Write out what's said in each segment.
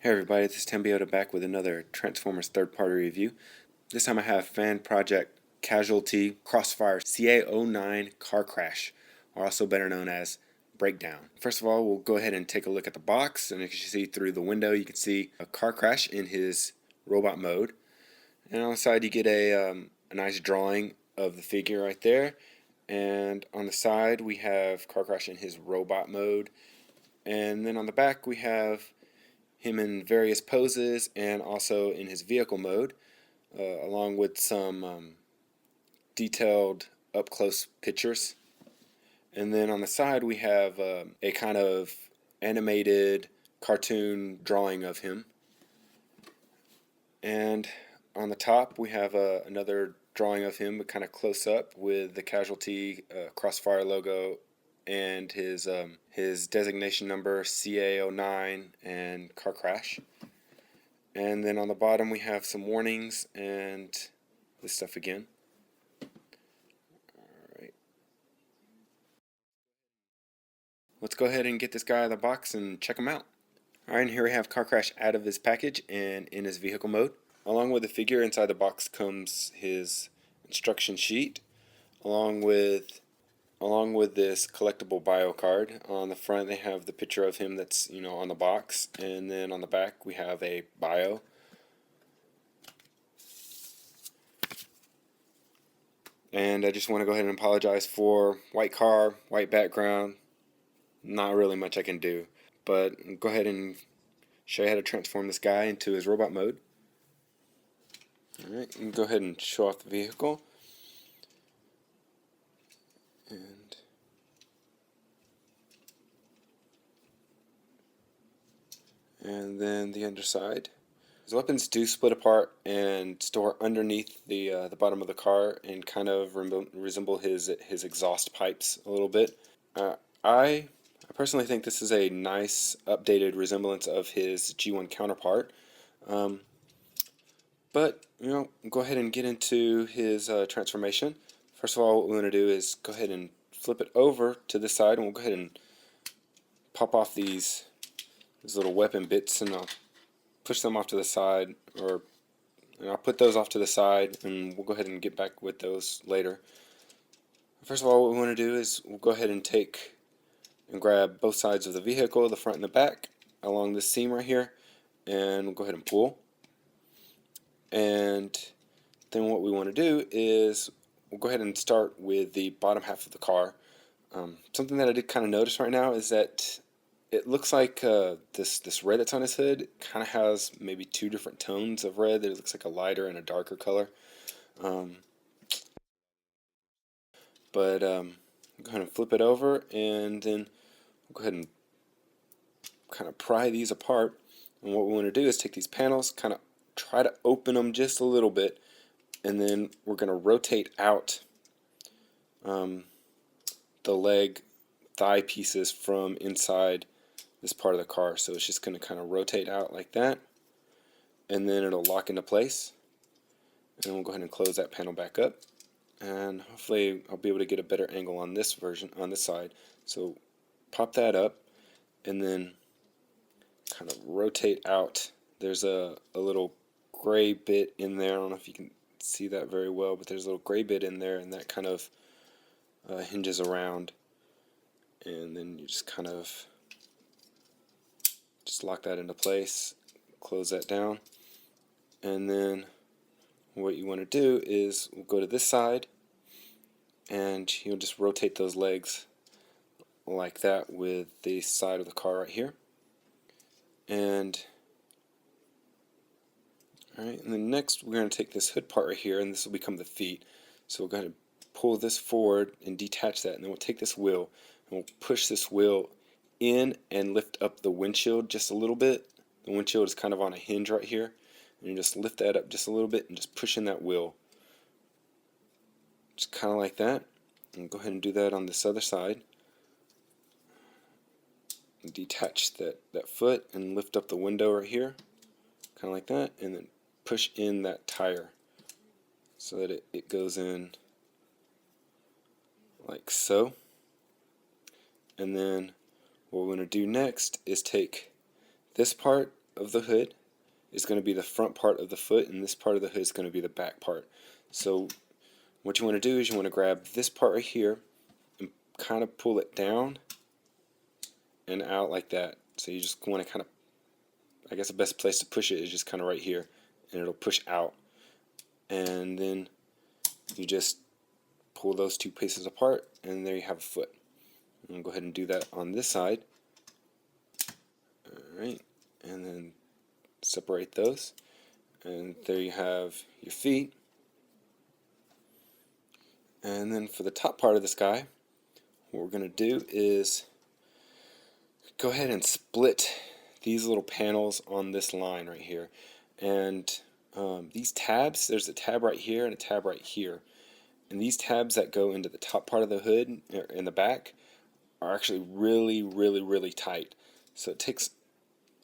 Hey everybody, this is Tambioda back with another Transformers third-party review. This time I have Fansproject Casualty Crossfire CA-09 Car Crash, or also better known as Breakdown. First of all, we'll go ahead and take a look at the box, and as you can see through the window, you can see a car crash in his robot mode. And on the side you get a nice drawing of the figure right there. And on the side we have car crash in his robot mode. And then on the back we have him in various poses and also in his vehicle mode, along with some detailed up-close pictures. And then on the side we have a kind of animated cartoon drawing of him. And on the top we have another drawing of him, but kind of close up, with the Casualty Crossfire logo and his designation number CA-09 and car crash. And then on the bottom we have some warnings and this stuff again. Alright. Let's go ahead and get this guy out of the box and check him out. Alright, and here we have car crash out of his package and in his vehicle mode. Along with the figure, inside the box comes his instruction sheet, along with this collectible bio card. On the front they have the picture of him that's on the box, and then on the back we have a bio. And I just want to go ahead and apologize for white car, white background. Not really much I can do, but go ahead and show you how to transform this guy into his robot mode. Alright, you can go ahead and show off the vehicle. And then the underside. His weapons do split apart and store underneath the bottom of the car and kind of resemble his exhaust pipes a little bit. I personally think this is a nice updated resemblance of his G1 counterpart. But go ahead and get into his transformation. First of all, what we want to do is go ahead and flip it over to this side, and we'll go ahead and pop off these little weapon bits, and I'll push them off to the side, or I'll put those off to the side, and we'll go ahead and get back with those later. First of all, what we want to do is we'll go ahead and take and grab both sides of the vehicle, the front and the back, along this seam right here, and we'll go ahead and pull. And then what we want to do is we'll go ahead and start with the bottom half of the car. Something that I did kind of notice right now is that it looks like this red that's on his hood kind of has maybe two different tones of red. It looks like a lighter and a darker color. Go ahead and flip it over, and then we'll go ahead and kind of pry these apart. And what we want to do is take these panels, kind of try to open them just a little bit, and then we're going to rotate out the leg thigh pieces from inside this part of the car. So it's just going to kind of rotate out like that, and then it'll lock into place. And we'll go ahead and close that panel back up, and hopefully I'll be able to get a better angle on this version, on this side. So pop that up, and then kind of rotate out. There's a little gray bit in there. I don't know if you can see that very well, but there's a little gray bit in there, and that kind of hinges around, and then you just kind of lock that into place, close that down, and then what you want to do is we'll go to this side, and you'll just rotate those legs like that with the side of the car right here. And alright, and then next we're going to take this hood part right here, and this will become the feet. So we're going to pull this forward and detach that, and then we'll take this wheel and we'll push this wheel in and lift up the windshield just a little bit. The windshield is kind of on a hinge right here, and you just lift that up just a little bit and just push in that wheel, just kind of like that. And go ahead and do that on this other side. And detach that foot and lift up the window right here, kind of like that, and then push in that tire so that it goes in like so. And then what we're going to do next is take this part of the hood is going to be the front part of the foot, and this part of the hood is going to be the back part. So what you want to do is you want to grab this part right here and kind of pull it down and out like that. So you just want to kind of, I guess the best place to push it is just kind of right here, and it'll push out. And then you just pull those two pieces apart, and there you have a foot. And go ahead and do that on this side. Alright, and then separate those, and there you have your feet. And then for the top part of this guy, what we're going to do is go ahead and split these little panels on this line right here. And these tabs, there's a tab right here and a tab right here. And these tabs that go into the top part of the hood in the back are actually really tight. So it takes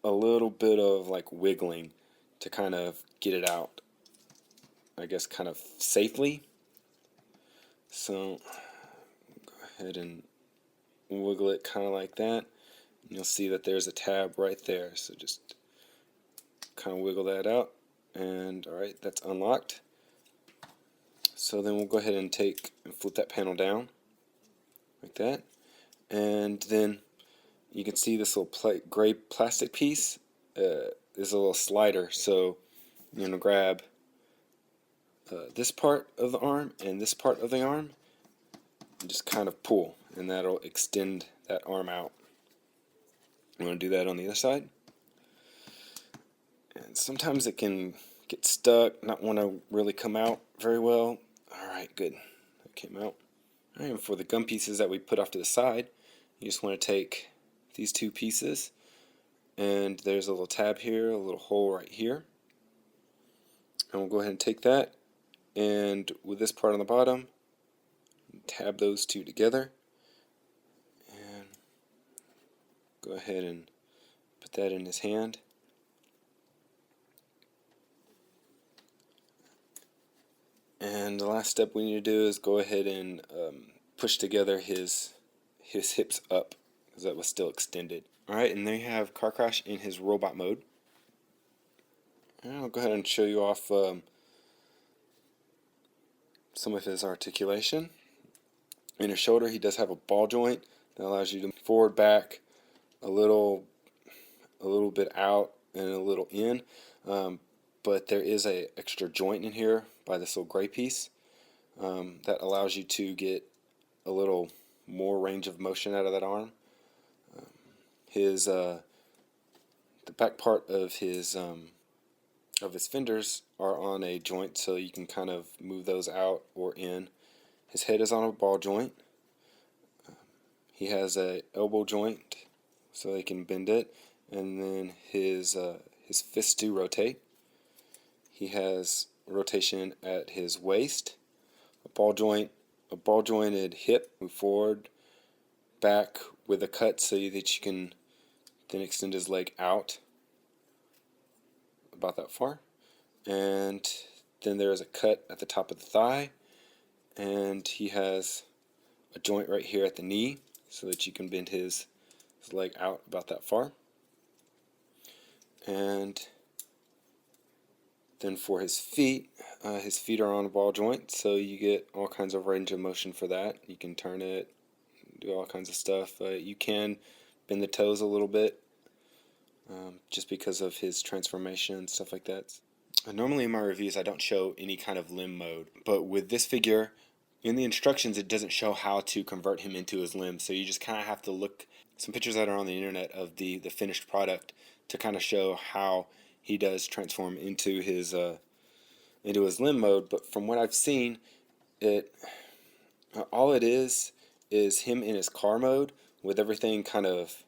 a little bit of like wiggling to kind of get it out, I guess, kind of safely. So go ahead and wiggle it kind of like that. And you'll see that there's a tab right there. So just kind of wiggle that out, and alright, that's unlocked. So then we'll go ahead and take and flip that panel down like that, and then you can see this little gray plastic piece is a little slider. So you're going to grab this part of the arm and this part of the arm and just kind of pull, and that'll extend that arm out. You want to do that on the other side. And sometimes it can get stuck, not want to really come out very well. Alright, good. That came out. Alright, and for the gum pieces that we put off to the side, you just want to take these two pieces, and there's a little tab here, a little hole right here. And we'll go ahead and take that, and with this part on the bottom, tab those two together, and go ahead and put that in his hand. And the last step we need to do is go ahead and push together his hips up, because that was still extended. Alright, and there you have Car Crash in his robot mode. And I'll go ahead and show you off some of his articulation. In his shoulder, he does have a ball joint that allows you to forward, back, a little bit out, and a little in. But there is a extra joint in here by this little gray piece that allows you to get a little more range of motion out of that arm. The back part of his fenders are on a joint, so you can kind of move those out or in. His head is on a ball joint. He has a elbow joint, so they can bend it, and then his fists do rotate. He has rotation at his waist, a ball jointed hip, move forward, back with a cut so that you can then extend his leg out about that far. And then there is a cut at the top of the thigh, and he has a joint right here at the knee so that you can bend his leg out about that far. And then for his feet are on a ball joint, so you get all kinds of range of motion for that. You can turn it, do all kinds of stuff. You can bend the toes a little bit, just because of his transformation and stuff like that. Normally in my reviews I don't show any kind of limb mode, but with this figure, in the instructions it doesn't show how to convert him into his limb, so you just kind of have to look some pictures that are on the internet of the finished product to kind of show how he does transform into his limb mode. But from what I've seen, all it is him in his car mode with everything kind of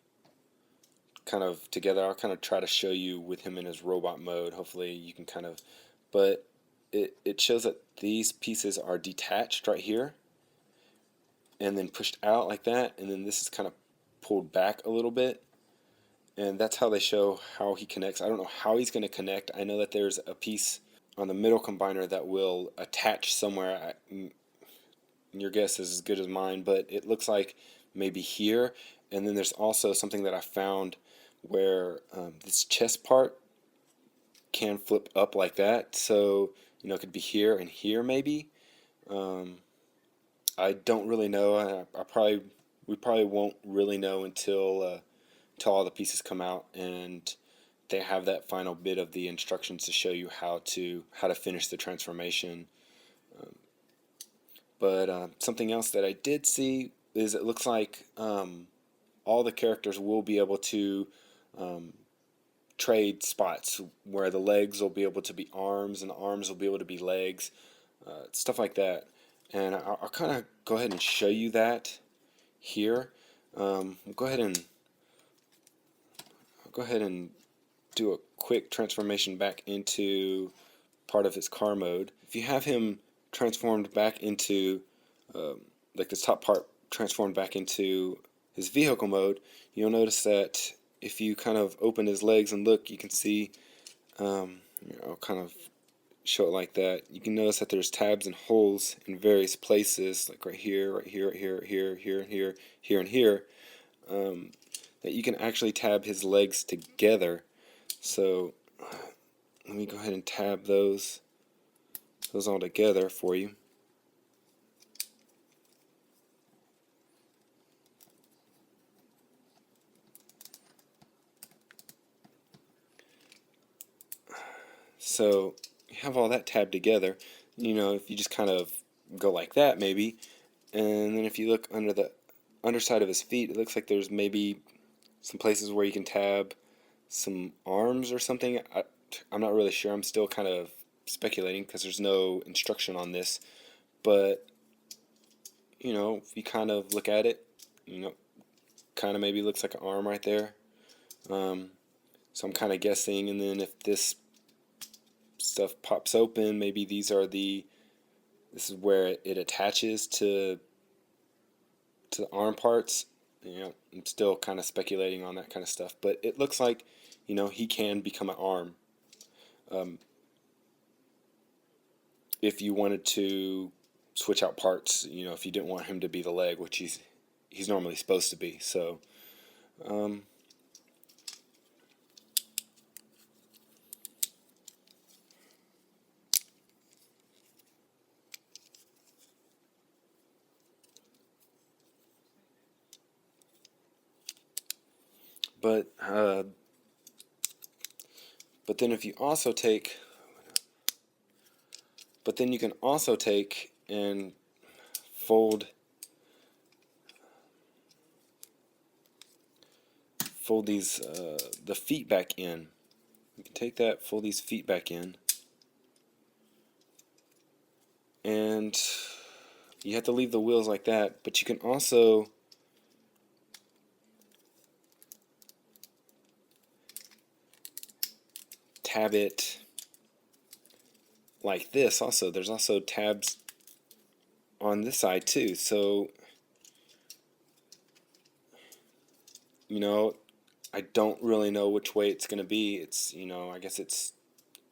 together. I'll kind of try to show you with him in his robot mode. Hopefully you can kind of, but it shows that these pieces are detached right here and then pushed out like that, and then this is kind of pulled back a little bit, and that's how they show how he connects. I don't know how he's going to connect. I know that there's a piece on the middle combiner that will attach somewhere. Your guess is as good as mine, but it looks like maybe here. And then there's also something that I found where this chest part can flip up like that, so it could be here and here maybe. I don't really know. We probably won't really know until all the pieces come out and they have that final bit of the instructions to show you how to finish the transformation. But something else that I did see is it looks like all the characters will be able to trade spots where the legs will be able to be arms and the arms will be able to be legs, stuff like that. And I'll kind of go ahead and show you that here. We'll go ahead and do a quick transformation back into part of his car mode. If you have him transformed back into like this top part transformed back into his vehicle mode, you'll notice that if you kind of open his legs and look, you can see, I'll kind of show it like that. You can notice that there's tabs and holes in various places, like right here, right here, right here, right here, here, and here, here, and here, that you can actually tab his legs together. So let me go ahead and tab those all together for you. So you have all that tabbed together. If you just kind of go like that maybe, and then if you look under the underside of his feet, it looks like there's maybe some places where you can tab some arms or something. I'm not really sure. I'm still kind of speculating because there's no instruction on this. But if you kind of look at it, kind of maybe looks like an arm right there. So I'm kind of guessing, and then if this stuff pops open, maybe this is where it attaches to the arm parts. I'm still kind of speculating on that kind of stuff, but it looks like he can become an arm if you wanted to switch out parts. If you didn't want him to be the leg, which he's normally supposed to be. So but then if you also take But then you can also take and fold these the feet back in. You can take that, fold these feet back in, and you have to leave the wheels like that, but you can also tab it like this. Also, there's also tabs on this side too, so I don't really know which way it's going to be. It's I guess it's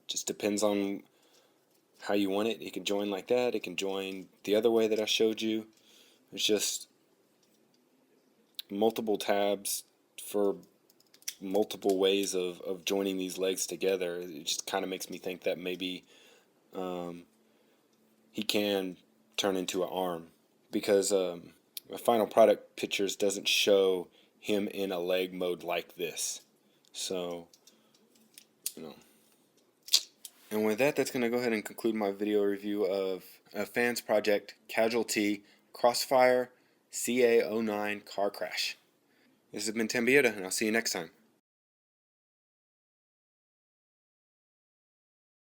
just depends on how you want it. It can join like that, it can join the other way that I showed you. It's just multiple tabs for multiple ways of joining these legs together. It just kind of makes me think that maybe he can turn into an arm, because the final product pictures doesn't show him in a leg mode like this. So and with that, that's going to go ahead and conclude my video review of a Fansproject Casualty Crossfire CA-09 car crash. This has been Tim Biota, and I'll see you next time.